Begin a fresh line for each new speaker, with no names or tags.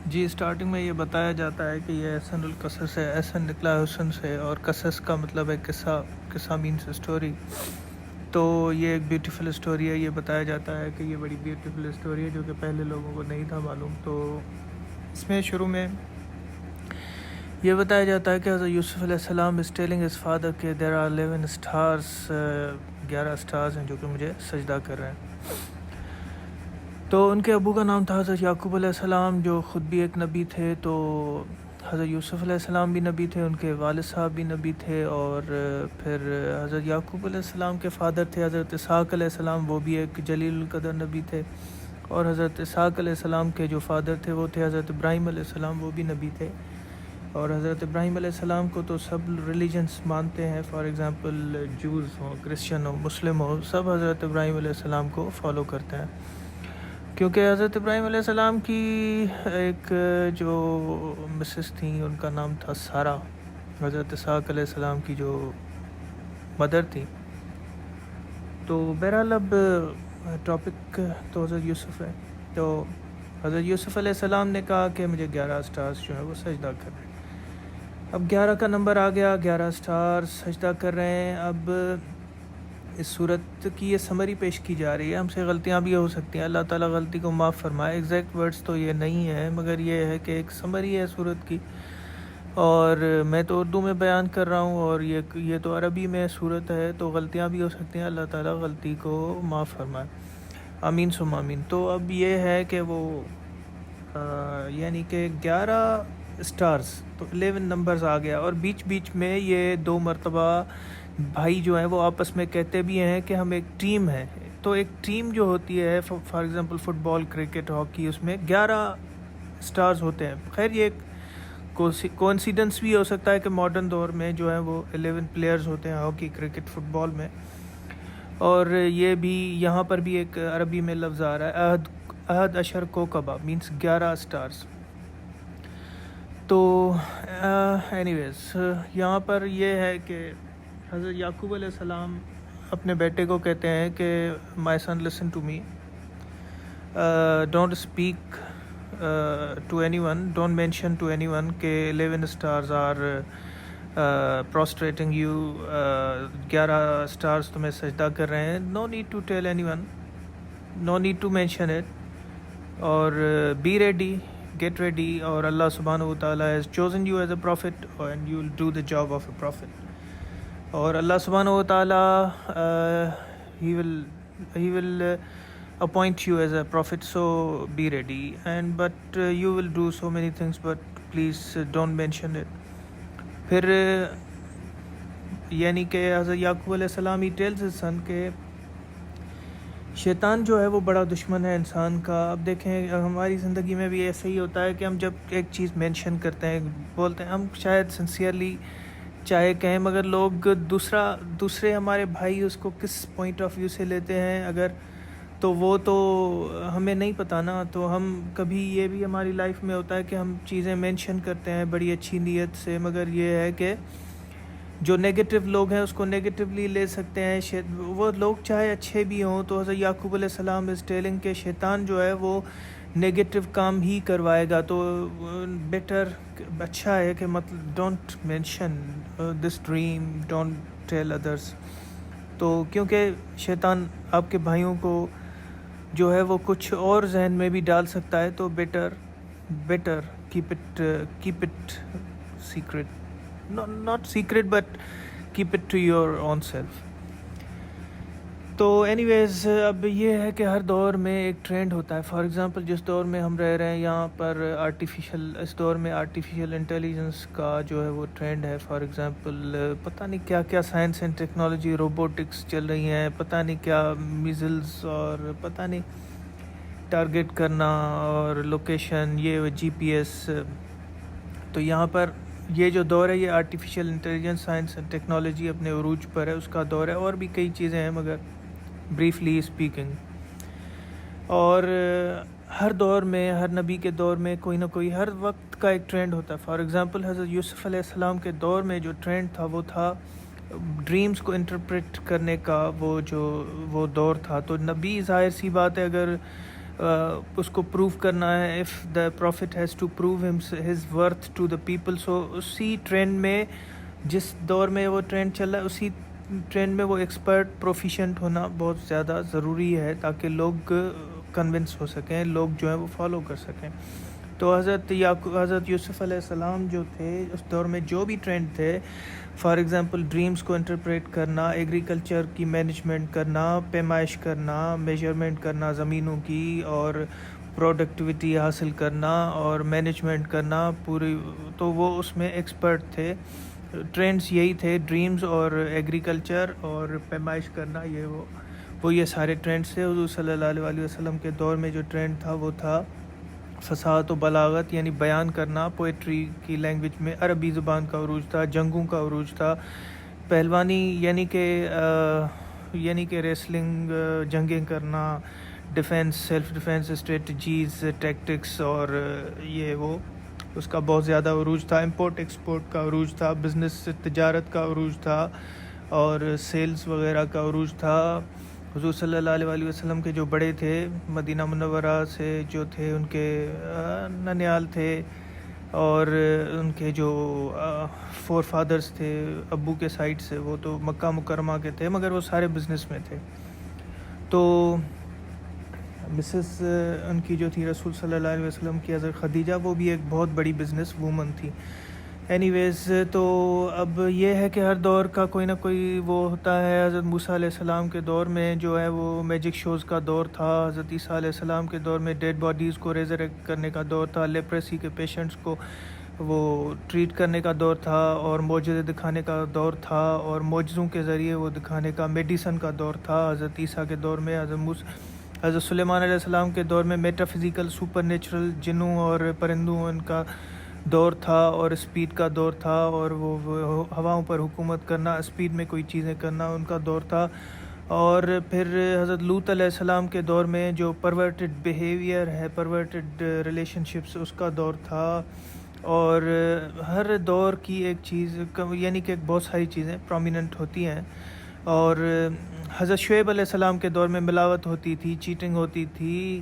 جی starting میں یہ بتایا جاتا ہے کہ یہ احسن القصص ہے، احسن نکلا ہے حسن سے، اور قصص کا مطلب ہے قصہ مینس اسٹوری. تو یہ ایک بیوٹیفل اسٹوری ہے. یہ بتایا جاتا ہے کہ یہ بڑی بیوٹیفل اسٹوری ہے جو کہ پہلے لوگوں کو نہیں تھا معلوم. تو اس میں شروع میں یہ بتایا جاتا ہے کہ حضرت یوسف علیہ السلام از ٹیلنگ ہز فادر کہ دیر آر 11 اسٹارس، 11 اسٹارز ہیں جو کہ مجھے سجدہ کر رہے ہیں. تو ان کے ابو کا نام تھا حضرت یعقوب علیہ السلام جو خود بھی ایک نبی تھے. تو حضرت یوسف علیہ السلام بھی نبی تھے، ان کے والد صاحب بھی نبی تھے، اور پھر حضرت یعقوب علیہ السلام کے فادر تھے حضرت اسحاق علیہ السلام، وہ بھی ایک جلیل القدر نبی تھے. اور حضرت اسحاق علیہ السلام کے جو فادر تھے وہ تھے حضرت ابراہیم علیہ السلام، وہ بھی نبی تھے. اور حضرت ابراہیم علیہ السلام کو تو سب ریلیجنس مانتے ہیں، فار ایگزامپل جوز ہوں، کرسچن ہوں، مسلم ہوں، سب حضرت ابراہیم علیہ السلام کو فالو کرتے ہیں. کیونکہ حضرت ابراہیم علیہ السلام کی ایک جو مسز تھیں ان کا نام تھا سارہ، حضرت اسحاق علیہ السلام کی جو مدر تھی. تو بہرحال اب ٹاپک تو حضرت یوسف ہے. تو حضرت یوسف علیہ السلام نے کہا کہ مجھے 11 اسٹارز جو ہے وہ سجدہ کر رہے ہیں. اب 11 کا نمبر آ گیا، 11 اسٹار سجدہ کر رہے ہیں. اب اس صورت کی یہ سمری پیش کی جا رہی ہے. ہم سے غلطیاں بھی ہو سکتی ہیں، اللہ تعالیٰ غلطی کو معاف فرمائے. ایگزیکٹ ورڈز تو یہ نہیں ہے، مگر یہ ہے کہ ایک سمری ہے صورت کی، اور میں تو اردو میں بیان کر رہا ہوں، اور یہ تو عربی میں صورت ہے، تو غلطیاں بھی ہو سکتی ہیں. اللہ تعالیٰ غلطی کو معاف فرمائے، آمین ثم آمین. تو اب یہ ہے کہ وہ یعنی کہ 11 اسٹارز، تو 11 نمبرز آ گیا. اور بیچ بیچ میں یہ 2 مرتبہ بھائی جو ہیں وہ آپس میں کہتے بھی ہیں کہ ہم ایک ٹیم ہیں. تو ایک ٹیم جو ہوتی ہے for example football, cricket, hockey, اس میں 11 اسٹارز ہوتے ہیں. خیر یہ ایک کوانسیڈنس بھی ہو سکتا ہے کہ ماڈرن دور میں جو ہے وہ 11 پلیئرز ہوتے ہیں ہاکی، کرکٹ، فٹ بال میں. اور یہ بھی یہاں پر بھی ایک عربی میں لفظ آ رہا ہے احد اشر کوکبہ، مینس 11 اسٹارز. تو اینی ویز یہاں پر یہ ہے کہ حضرت یعقوب علیہ السلام اپنے بیٹے کو کہتے ہیں کہ my son listen to me, don't speak to anyone, don't mention to anyone کہ 11 stars are prostrating you, 11 stars تمہیں سجدہ کر رہے ہیں. No need to tell anyone, no need to mention it. اور be ready, get ready. اور اللہ سبحانہ و تعالیٰ has chosen you as a prophet and you will do the job of a prophet. اور اللہ سبحانہ و تعالیٰ he will appoint you as a prophet, so be ready and but you will do so many things but please don't mention it. پھر یعنی کہ حضرت یعقوب علیہ السلام ہی ٹیلز ہز سن کہ شیطان جو ہے وہ بڑا دشمن ہے انسان کا. اب دیکھیں ہماری زندگی میں بھی ایسے ہی ہوتا ہے کہ ہم جب ایک چیز مینشن کرتے ہیں، بولتے ہیں، ہم شاید سنسیئرلی چاہے کہیں، مگر لوگ دوسرے ہمارے بھائی اس کو کس پوائنٹ آف ویو سے لیتے ہیں اگر، تو وہ تو ہمیں نہیں پتہ نا. تو ہم کبھی یہ بھی ہماری لائف میں ہوتا ہے کہ ہم چیزیں مینشن کرتے ہیں بڑی اچھی نیت سے، مگر یہ ہے کہ جو نیگیٹو لوگ ہیں اس کو نیگیٹیولی لے سکتے ہیں. وہ لوگ چاہے اچھے بھی ہوں. تو حضرت یعقوب علیہ السلام از ٹیلنگ کہ شیطان جو ہے وہ نیگیٹو کام ہی کروائے گا. تو بیٹر، اچھا ہے کہ مطلب don't mention this dream, don't tell others. تو کیونکہ شیطان آپ کے بھائیوں کو جو ہے وہ کچھ اور ذہن میں بھی ڈال سکتا ہے. تو better keep it secret, not secret but keep it to your own self. تو اینی ویز اب یہ ہے کہ ہر دور میں ایک ٹرینڈ ہوتا ہے. فار ایگزامپل جس دور میں ہم رہ رہے ہیں یہاں پر اس دور میں آرٹیفیشل انٹیلیجنس کا جو ہے وہ ٹرینڈ ہے. فار ایگزامپل پتہ نہیں کیا کیا سائنس اینڈ ٹیکنالوجی، روبوٹکس چل رہی ہیں، پتہ نہیں کیا میزلز، اور پتہ نہیں ٹارگٹ کرنا اور لوکیشن، یہ جی پی ایس. تو یہاں پر یہ جو دور ہے یہ artificial intelligence, science and technology اپنے عروج پر ہے، اس کا دور ہے. اور بھی کئی چیزیں ہیں مگر بریفلی اسپیکنگ. اور ہر دور میں، ہر نبی کے دور میں کوئی نہ کوئی ہر وقت کا ایک ٹرینڈ ہوتا ہے. فار ایگزامپل حضرت یوسف علیہ السلام کے دور میں جو ٹرینڈ تھا وہ تھا ڈریمز کو انٹرپریٹ کرنے کا، وہ دور تھا. تو نبی ظاہر سی بات ہے اگر اس کو پروو کرنا ہے. If the prophet has to prove his worth to the people. So اسی ٹرینڈ میں جس دور میں وہ ٹرینڈ چل رہا ہے اسی ٹرینڈ میں وہ ایکسپرٹ پروفیشینٹ ہونا بہت زیادہ ضروری ہے تاکہ لوگ کنونس ہو سکیں, لوگ جو ہیں وہ فالو کر سکیں. تو حضرت یوسف علیہ السلام جو تھے اس دور میں جو بھی ٹرینڈ تھے, فار ایگزامپل ڈریمز کو انٹرپریٹ کرنا, ایگریکلچر کی مینجمنٹ کرنا, پیمائش کرنا, میجرمنٹ کرنا زمینوں کی, اور پروڈکٹیوٹی حاصل کرنا اور مینجمنٹ کرنا پوری, تو وہ اس میں ایکسپرٹ تھے. ٹرینڈز یہی تھے, ڈریمز اور ایگریکلچر اور پیمائش کرنا, یہ سارے ٹرینڈز تھے. حضور صلی اللہ علیہ وسلم کے دور میں جو ٹرینڈ تھا وہ تھا فصاحت و بلاغت, یعنی بیان کرنا, پوئٹری کی لینگویج میں. عربی زبان کا عروج تھا, جنگوں کا عروج تھا, پہلوانی یعنی کہ ریسلنگ, جنگیں کرنا, defence, self defence strategies, tactics, اور اس کا بہت زیادہ عروج تھا. امپورٹ ایکسپورٹ کا عروج تھا, بزنس تجارت کا عروج تھا, اور سیلز وغیرہ کا عروج تھا. حضور صلی اللہ علیہ وسلم کے جو بڑے تھے مدینہ منورہ سے جو تھے, ان کے ننیال تھے, اور ان کے جو فور فادرز تھے ابو کے سائڈ سے, وہ تو مکہ مکرمہ کے تھے, مگر وہ سارے بزنس میں تھے. تو مسز ان کی جو تھی رسول صلی اللہ علیہ وسلم کی حضرت خدیجہ, وہ بھی ایک بہت بڑی بزنس وومن تھی. اینی ویز, تو اب یہ ہے کہ ہر دور کا کوئی نہ کوئی وہ ہوتا ہے. حضرت موسیٰ علیہ السلام کے دور میں جو ہے وہ میجک شوز کا دور تھا. حضرت عیسیٰ علیہ السلام کے دور میں ڈیڈ باڈیز کو ریزریکٹ کرنے کا دور تھا, لیپریسی کے پیشنٹس کو وہ ٹریٹ کرنے کا دور تھا, اور معجزے دکھانے کا دور تھا, اور معجزوں کے ذریعے وہ دکھانے کا میڈیسن کا دور تھا. حضرت عیسیٰ کے دور میں, حضرت سلیمان علیہ السلام کے دور میں میٹا فزیکل سپر نیچرل جنوں اور پرندوں ان کا دور تھا, اور اسپیڈ کا دور تھا, اور وہ ہواؤں پر حکومت کرنا, اسپیڈ میں کوئی چیزیں کرنا, ان کا دور تھا. اور پھر حضرت لوط علیہ السلام کے دور میں جو پرورٹڈ بیہیویئر ہے, پرورٹڈ ریلیشن شپس, اس کا دور تھا. اور ہر دور کی ایک چیز, یعنی کہ بہت ساری چیزیں پرومیننٹ ہوتی ہیں. اور حضرت شعیب علیہ السلام کے دور میں ملاوٹ ہوتی تھی, چیٹنگ ہوتی تھی,